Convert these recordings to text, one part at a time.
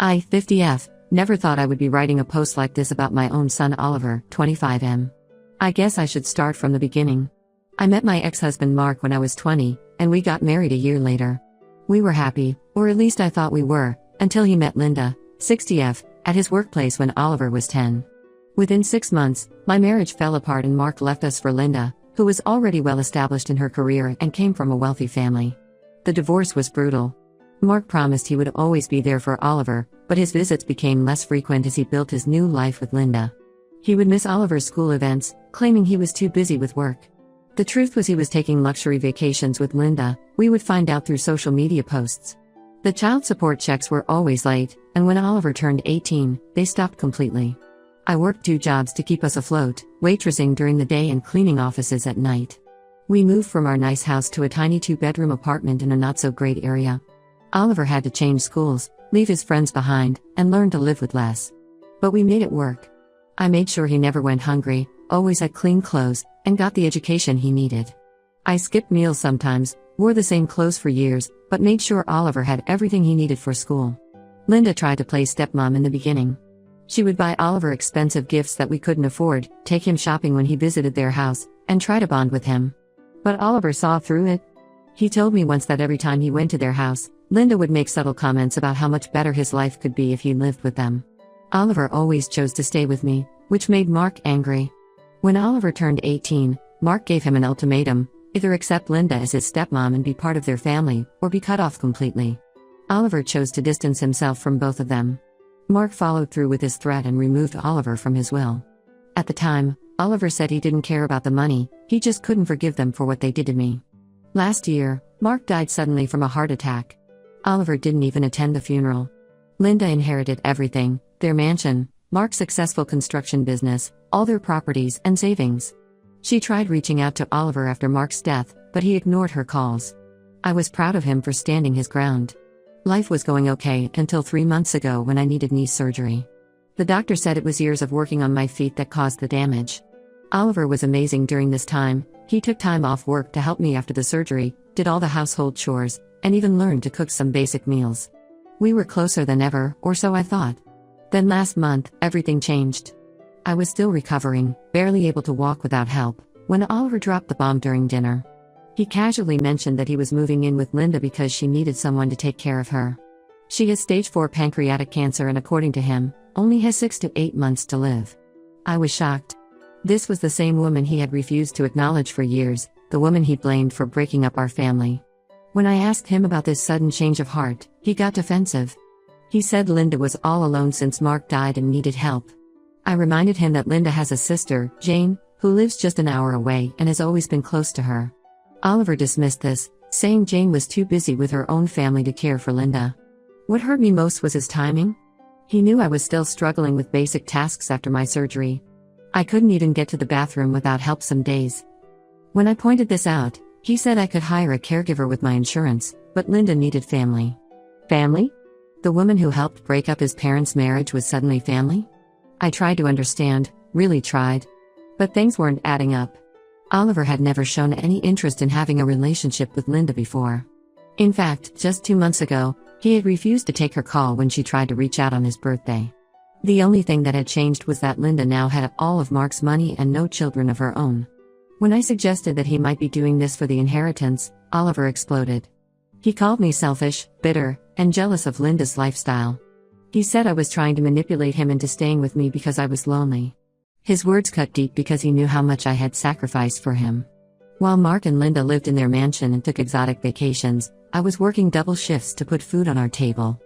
I, 50F, never thought I would be writing a post like this about my own son Oliver, 25M. I guess I should start from the beginning. I met my ex-husband Mark when I was 20, and we got married a year later. We were happy, or at least I thought we were, until he met Linda, 60F, at his workplace when Oliver was 10. Within 6 months, my marriage fell apart and Mark left us for Linda, who was already well established in her career and came from a wealthy family. The divorce was brutal. Mark promised he would always be there for Oliver, but his visits became less frequent as he built his new life with Linda. He would miss Oliver's school events, claiming he was too busy with work. The truth was he was taking luxury vacations with Linda. We would find out through social media posts. The child support checks were always late, and when Oliver turned 18, they stopped completely. I worked 2 jobs to keep us afloat, waitressing during the day and cleaning offices at night. We moved from our nice house to a tiny 2-bedroom apartment in a not-so-great area. Oliver had to change schools, leave his friends behind, and learn to live with less. But we made it work. I made sure he never went hungry, always had clean clothes, and got the education he needed. I skipped meals sometimes, wore the same clothes for years, but made sure Oliver had everything he needed for school. Linda tried to play stepmom in the beginning. She would buy Oliver expensive gifts that we couldn't afford, take him shopping when he visited their house, and try to bond with him. But Oliver saw through it. He told me once that every time he went to their house, Linda would make subtle comments about how much better his life could be if he lived with them. Oliver always chose to stay with me, which made Mark angry. When Oliver turned 18, Mark gave him an ultimatum: either accept Linda as his stepmom and be part of their family, or be cut off completely. Oliver chose to distance himself from both of them. Mark followed through with his threat and removed Oliver from his will. At the time, Oliver said he didn't care about the money, he just couldn't forgive them for what they did to me. Last year, Mark died suddenly from a heart attack. Oliver didn't even attend the funeral. Linda inherited everything: their mansion, Mark's successful construction business, all their properties and savings. She tried reaching out to Oliver after Mark's death, but he ignored her calls. I was proud of him for standing his ground. Life was going okay until 3 months ago when I needed knee surgery. The doctor said it was years of working on my feet that caused the damage. Oliver was amazing during this time. He took time off work to help me after the surgery, did all the household chores, and even learned to cook some basic meals. We were closer than ever, or so I thought. Then last month, everything changed. I was still recovering, barely able to walk without help, when Oliver dropped the bomb during dinner. He casually mentioned that he was moving in with Linda because she needed someone to take care of her. She has stage 4 pancreatic cancer and, according to him, only has 6 to 8 months to live. I was shocked. This was the same woman he had refused to acknowledge for years, the woman he blamed for breaking up our family. When I asked him about this sudden change of heart, he got defensive. He said Linda was all alone since Mark died and needed help. I reminded him that Linda has a sister, Jane, who lives just an hour away and has always been close to her. Oliver dismissed this, saying Jane was too busy with her own family to care for Linda. What hurt me most was his timing. He knew I was still struggling with basic tasks after my surgery. I couldn't even get to the bathroom without help some days. When I pointed this out, he said I could hire a caregiver with my insurance, but Linda needed family. Family? The woman who helped break up his parents' marriage was suddenly family? I tried to understand, really tried. But things weren't adding up. Oliver had never shown any interest in having a relationship with Linda before. In fact, just 2 months ago, he had refused to take her call when she tried to reach out on his birthday. The only thing that had changed was that Linda now had all of Mark's money and no children of her own. When I suggested that he might be doing this for the inheritance, Oliver exploded. He called me selfish, bitter, and jealous of Linda's lifestyle. He said I was trying to manipulate him into staying with me because I was lonely. His words cut deep because he knew how much I had sacrificed for him. While Mark and Linda lived in their mansion and took exotic vacations, I was working double shifts to put food on our table.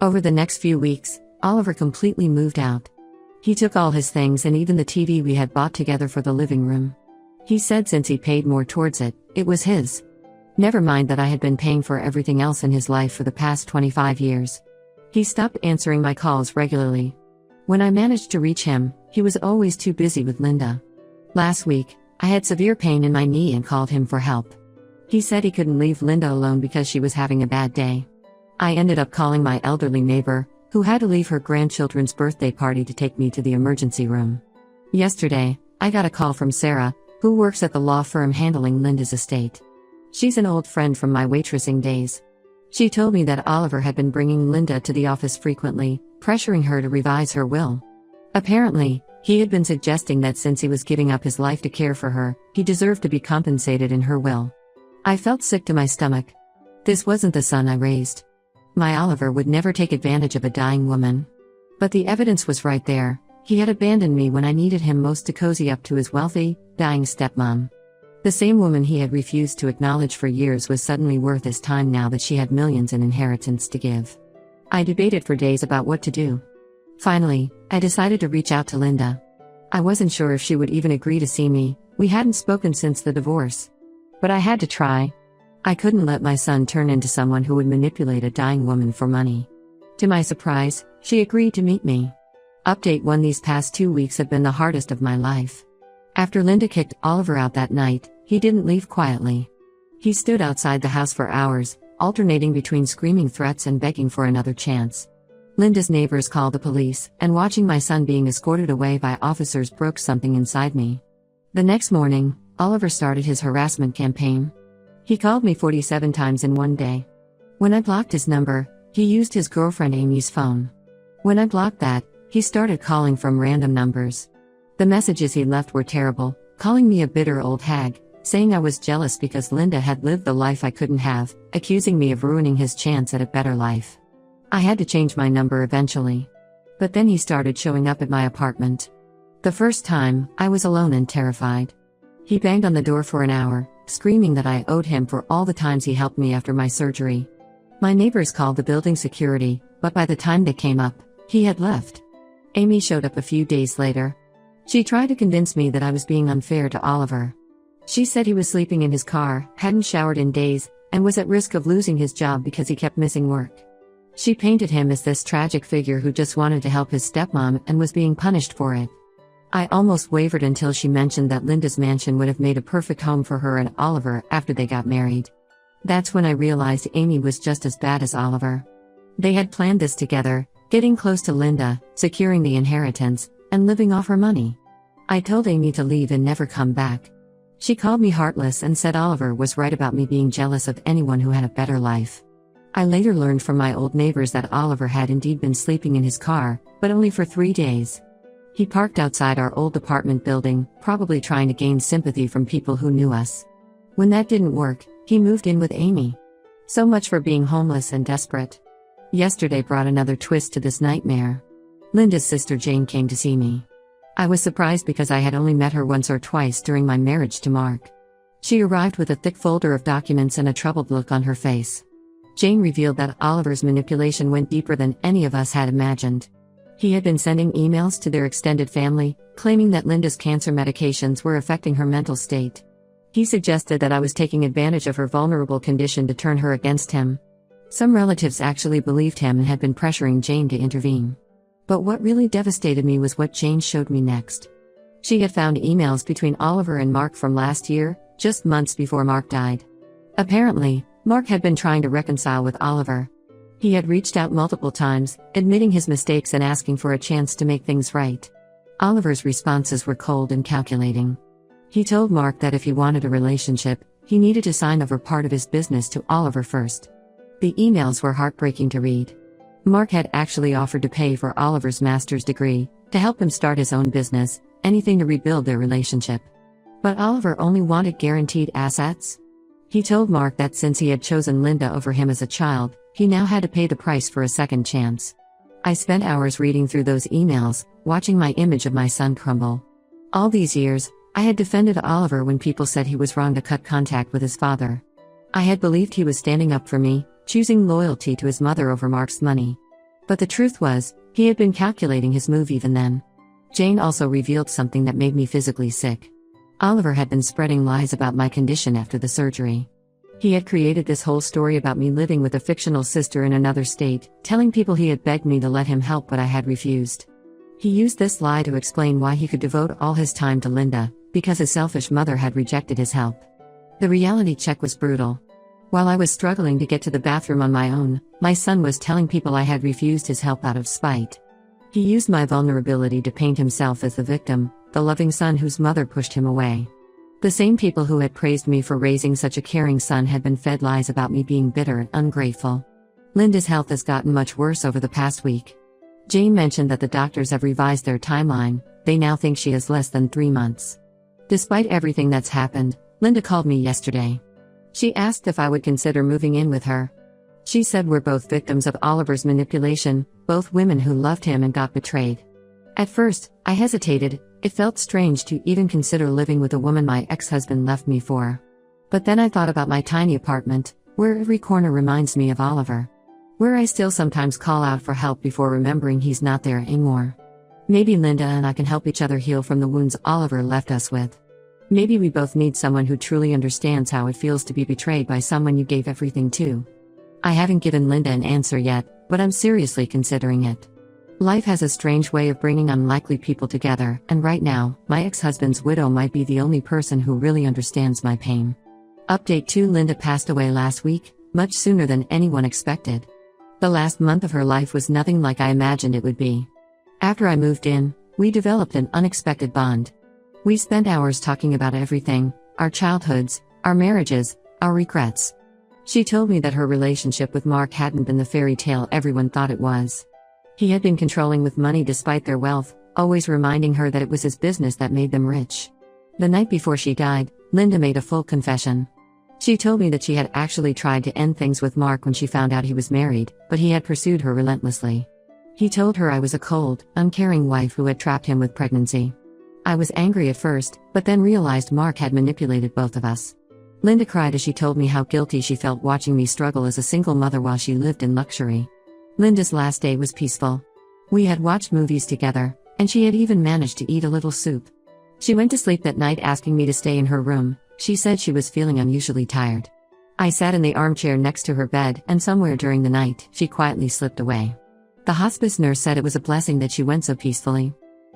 Over the next few weeks, Oliver completely moved out. He took all his things and even the TV we had bought together for the living room. He said since he paid more towards it, it was his. Never mind that I had been paying for everything else in his life for the past 25 years. He stopped answering my calls regularly. When I managed to reach him, he was always too busy with Linda. Last week, I had severe pain in my knee and called him for help. He said he couldn't leave Linda alone because she was having a bad day. I ended up calling my elderly neighbor, who had to leave her grandchildren's birthday party to take me to the emergency room. Yesterday, I got a call from Sarah, who works at the law firm handling Linda's estate. She's an old friend from my waitressing days. She told me that Oliver had been bringing Linda to the office frequently, pressuring her to revise her will. Apparently, he had been suggesting that since he was giving up his life to care for her, he deserved to be compensated in her will. I felt sick to my stomach. This wasn't the son I raised. My Oliver would never take advantage of a dying woman. But the evidence was right there. He had abandoned me when I needed him most to cozy up to his wealthy, dying stepmom. The same woman he had refused to acknowledge for years was suddenly worth his time now that she had millions in inheritance to give. I debated for days about what to do. Finally, I decided to reach out to Linda. I wasn't sure if she would even agree to see me. We hadn't spoken since the divorce. But I had to try. I couldn't let my son turn into someone who would manipulate a dying woman for money. To my surprise, she agreed to meet me. Update 1: These past 2 weeks have been the hardest of my life. After Linda kicked Oliver out that night, he didn't leave quietly. He stood outside the house for hours, alternating between screaming threats and begging for another chance. Linda's neighbors called the police, and watching my son being escorted away by officers broke something inside me. The next morning, Oliver started his harassment campaign. He called me 47 times in one day. When I blocked his number, he used his girlfriend Amy's phone. When I blocked that, he started calling from random numbers. The messages he left were terrible, calling me a bitter old hag, saying I was jealous because Linda had lived the life I couldn't have, accusing me of ruining his chance at a better life. I had to change my number eventually. But then he started showing up at my apartment. The first time, I was alone and terrified. He banged on the door for an hour, screaming that I owed him for all the times he helped me after my surgery. My neighbors called the building security, but by the time they came up, he had left. Amy showed up a few days later. She tried to convince me that I was being unfair to Oliver. She said he was sleeping in his car, hadn't showered in days, and was at risk of losing his job because he kept missing work. She painted him as this tragic figure who just wanted to help his stepmom and was being punished for it. I almost wavered until she mentioned that Linda's mansion would have made a perfect home for her and Oliver after they got married. That's when I realized Amy was just as bad as Oliver. They had planned this together, getting close to Linda, securing the inheritance, and living off her money. I told Amy to leave and never come back. She called me heartless and said Oliver was right about me being jealous of anyone who had a better life. I later learned from my old neighbors that Oliver had indeed been sleeping in his car, but only for 3 days. He parked outside our old apartment building, probably trying to gain sympathy from people who knew us. When that didn't work, he moved in with Amy. So much for being homeless and desperate. Yesterday brought another twist to this nightmare. Linda's sister Jane came to see me. I was surprised because I had only met her once or twice during my marriage to Mark. She arrived with a thick folder of documents and a troubled look on her face. Jane revealed that Oliver's manipulation went deeper than any of us had imagined. He had been sending emails to their extended family, claiming that Linda's cancer medications were affecting her mental state. He suggested that I was taking advantage of her vulnerable condition to turn her against him. Some relatives actually believed him and had been pressuring Jane to intervene. But what really devastated me was what Jane showed me next. She had found emails between Oliver and Mark from last year, just months before Mark died. Apparently, Mark had been trying to reconcile with Oliver. He had reached out multiple times, admitting his mistakes and asking for a chance to make things right. Oliver's responses were cold and calculating. He told Mark that if he wanted a relationship, he needed to sign over part of his business to Oliver first. The emails were heartbreaking to read. Mark had actually offered to pay for Oliver's master's degree, to help him start his own business, anything to rebuild their relationship. But Oliver only wanted guaranteed assets. He told Mark that since he had chosen Linda over him as a child, he now had to pay the price for a second chance. I spent hours reading through those emails, watching my image of my son crumble. All these years, I had defended Oliver when people said he was wrong to cut contact with his father. I had believed he was standing up for me, choosing loyalty to his mother over Mark's money. But the truth was, he had been calculating his move even then. Jane also revealed something that made me physically sick. Oliver had been spreading lies about my condition after the surgery. He had created this whole story about me living with a fictional sister in another state, telling people he had begged me to let him help but I had refused. He used this lie to explain why he could devote all his time to Linda, because his selfish mother had rejected his help. The reality check was brutal. While I was struggling to get to the bathroom on my own, my son was telling people I had refused his help out of spite. He used my vulnerability to paint himself as the victim, the loving son whose mother pushed him away. The same people who had praised me for raising such a caring son had been fed lies about me being bitter and ungrateful. Linda's health has gotten much worse over the past week. Jane mentioned that the doctors have revised their timeline. They now think she has less than 3 months. Despite everything that's happened, Linda called me yesterday. She asked if I would consider moving in with her. She said we're both victims of Oliver's manipulation, both women who loved him and got betrayed. At first, I hesitated. It felt strange to even consider living with a woman my ex-husband left me for. But then I thought about my tiny apartment, where every corner reminds me of Oliver. Where I still sometimes call out for help before remembering he's not there anymore. Maybe Linda and I can help each other heal from the wounds Oliver left us with. Maybe we both need someone who truly understands how it feels to be betrayed by someone you gave everything to. I haven't given Linda an answer yet, but I'm seriously considering it. Life has a strange way of bringing unlikely people together, and right now, my ex-husband's widow might be the only person who really understands my pain. Update 2: Linda passed away last week, much sooner than anyone expected. The last month of her life was nothing like I imagined it would be. After I moved in, we developed an unexpected bond. We spent hours talking about everything: our childhoods, our marriages, our regrets. She told me that her relationship with Mark hadn't been the fairy tale everyone thought it was. He had been controlling with money despite their wealth, always reminding her that it was his business that made them rich. The night before she died, Linda made a full confession. She told me that she had actually tried to end things with Mark when she found out he was married, but he had pursued her relentlessly. He told her I was a cold, uncaring wife who had trapped him with pregnancy. I was angry at first, but then realized Mark had manipulated both of us. Linda cried as she told me how guilty she felt watching me struggle as a single mother while she lived in luxury. Linda's last day was peaceful. We had watched movies together, and she had even managed to eat a little soup. She went to sleep that night asking me to stay in her room. She said she was feeling unusually tired. I sat in the armchair next to her bed, and somewhere during the night, she quietly slipped away. The hospice nurse said it was a blessing that she went so peacefully.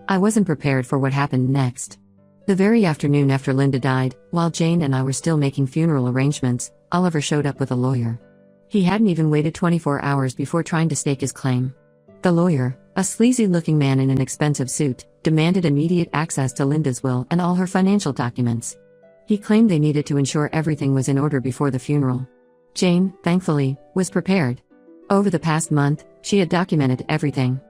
I wasn't prepared for what happened next. The very afternoon after Linda died, while Jane and I were still making funeral arrangements, Oliver showed up with a lawyer. He hadn't even waited 24 hours before trying to stake his claim. The lawyer, a sleazy-looking man in an expensive suit, demanded immediate access to Linda's will and all her financial documents. He claimed they needed to ensure everything was in order before the funeral. Jane, thankfully, was prepared. Over the past month, she had documented everything.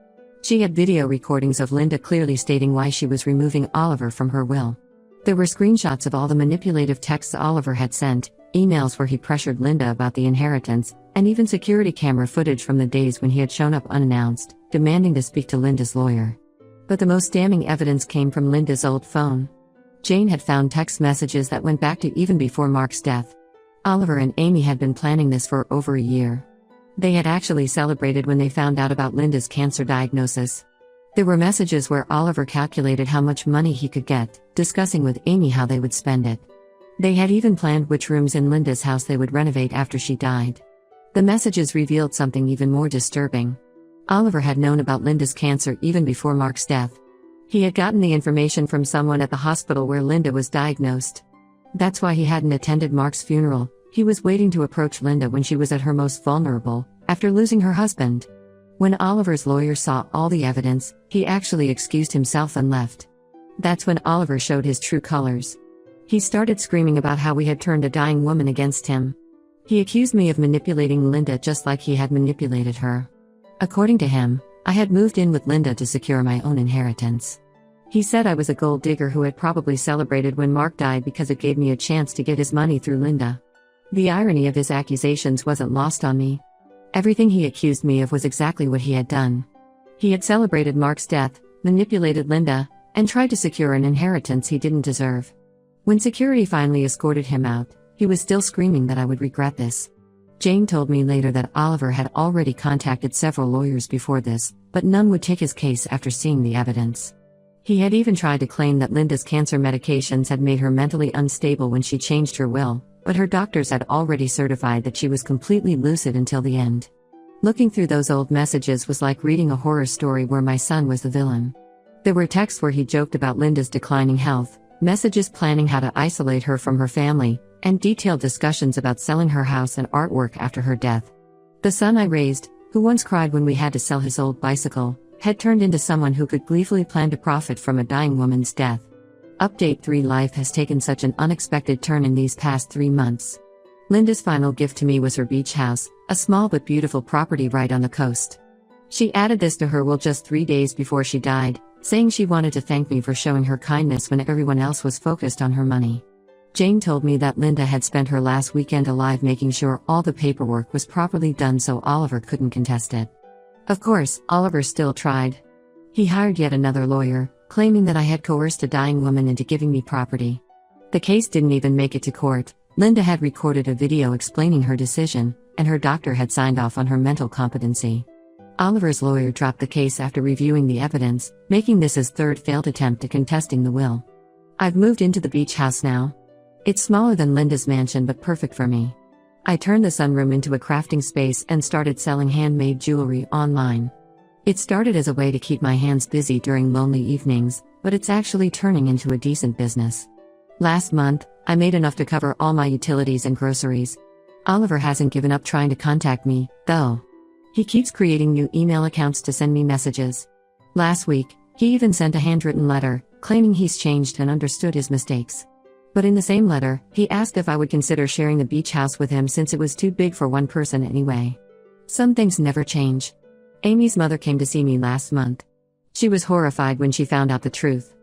She had video recordings of Linda clearly stating why she was removing Oliver from her will. There were screenshots of all the manipulative texts Oliver had sent, emails where he pressured Linda about the inheritance, and even security camera footage from the days when he had shown up unannounced, demanding to speak to Linda's lawyer. But the most damning evidence came from Linda's old phone. Jane had found text messages that went back to even before Mark's death. Oliver and Amy had been planning this for over a year. They had actually celebrated when they found out about Linda's cancer diagnosis. There were messages where Oliver calculated how much money he could get, discussing with Amy how they would spend it. They had even planned which rooms in Linda's house they would renovate after she died. The messages revealed something even more disturbing. Oliver had known about Linda's cancer even before Mark's death. He had gotten the information from someone at the hospital where Linda was diagnosed. That's why he hadn't attended Mark's funeral. He was waiting to approach Linda when she was at her most vulnerable, after losing her husband. When Oliver's lawyer saw all the evidence, he actually excused himself and left. That's when Oliver showed his true colors. He started screaming about how we had turned a dying woman against him. He accused me of manipulating Linda just like he had manipulated her. According to him, I had moved in with Linda to secure my own inheritance. He said I was a gold digger who had probably celebrated when Mark died because it gave me a chance to get his money through Linda. The irony of his accusations wasn't lost on me. Everything he accused me of was exactly what he had done. He had celebrated Mark's death, manipulated Linda, and tried to secure an inheritance he didn't deserve. When security finally escorted him out, he was still screaming that I would regret this. Jane told me later that Oliver had already contacted several lawyers before this, but none would take his case after seeing the evidence. He had even tried to claim that Linda's cancer medications had made her mentally unstable when she changed her will, but her doctors had already certified that she was completely lucid until the end. Looking through those old messages was like reading a horror story where my son was the villain. There were texts where he joked about Linda's declining health, messages planning how to isolate her from her family, and detailed discussions about selling her house and artwork after her death. The son I raised, who once cried when we had to sell his old bicycle, had turned into someone who could gleefully plan to profit from a dying woman's death. Update 3. Life has taken such an unexpected turn in these past 3 months. Linda's final gift to me was her beach house, a small but beautiful property right on the coast. She added this to her will just 3 days before she died, saying she wanted to thank me for showing her kindness when everyone else was focused on her money. Jane told me that Linda had spent her last weekend alive making sure all the paperwork was properly done so Oliver couldn't contest it. Of course, Oliver still tried. He hired yet another lawyer, claiming that I had coerced a dying woman into giving me property. The case didn't even make it to court. Linda had recorded a video explaining her decision, and her doctor had signed off on her mental competency. Oliver's lawyer dropped the case after reviewing the evidence, making this his third failed attempt at contesting the will. I've moved into the beach house now. It's smaller than Linda's mansion but perfect for me. I turned the sunroom into a crafting space and started selling handmade jewelry online. It started as a way to keep my hands busy during lonely evenings, but it's actually turning into a decent business. Last month, I made enough to cover all my utilities and groceries. Oliver hasn't given up trying to contact me, though. He keeps creating new email accounts to send me messages. Last week, he even sent a handwritten letter, claiming he's changed and understood his mistakes. But in the same letter, he asked if I would consider sharing the beach house with him since it was too big for one person anyway. Some things never change. Amy's mother came to see me last month. She was horrified when she found out the truth.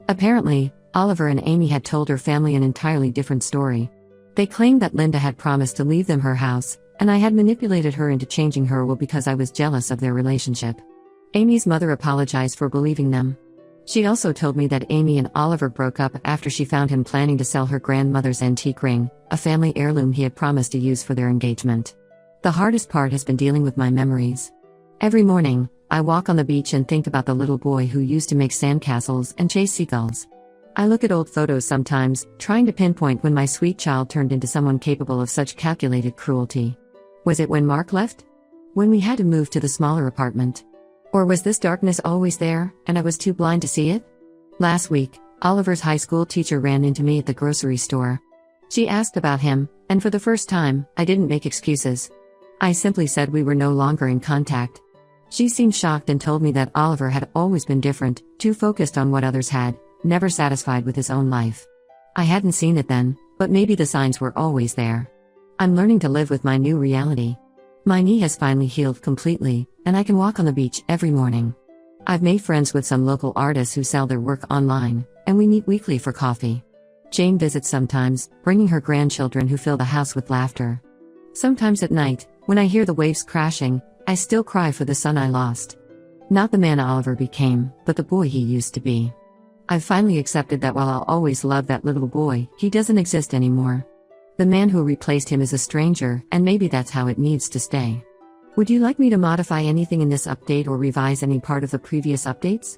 Apparently, Oliver and Amy had told her family an entirely different story. They claimed that Linda had promised to leave them her house, and I had manipulated her into changing her will because I was jealous of their relationship. Amy's mother apologized for believing them. She also told me that Amy and Oliver broke up after she found him planning to sell her grandmother's antique ring, a family heirloom he had promised to use for their engagement. The hardest part has been dealing with my memories. Every morning, I walk on the beach and think about the little boy who used to make sandcastles and chase seagulls. I look at old photos sometimes, trying to pinpoint when my sweet child turned into someone capable of such calculated cruelty. Was it when Mark left? When we had to move to the smaller apartment? Or was this darkness always there, and I was too blind to see it? Last week, Oliver's high school teacher ran into me at the grocery store. She asked about him, and for the first time, I didn't make excuses. I simply said we were no longer in contact. She seemed shocked and told me that Oliver had always been different, too focused on what others had, never satisfied with his own life. I hadn't seen it then, but maybe the signs were always there. I'm learning to live with my new reality. My knee has finally healed completely, and I can walk on the beach every morning. I've made friends with some local artists who sell their work online, and we meet weekly for coffee. Jane visits sometimes, bringing her grandchildren who fill the house with laughter. Sometimes at night, when I hear the waves crashing, I still cry for the son I lost. Not the man Oliver became, but the boy he used to be. I've finally accepted that while I'll always love that little boy, he doesn't exist anymore. The man who replaced him is a stranger, and maybe that's how it needs to stay. Would you like me to modify anything in this update or revise any part of the previous updates?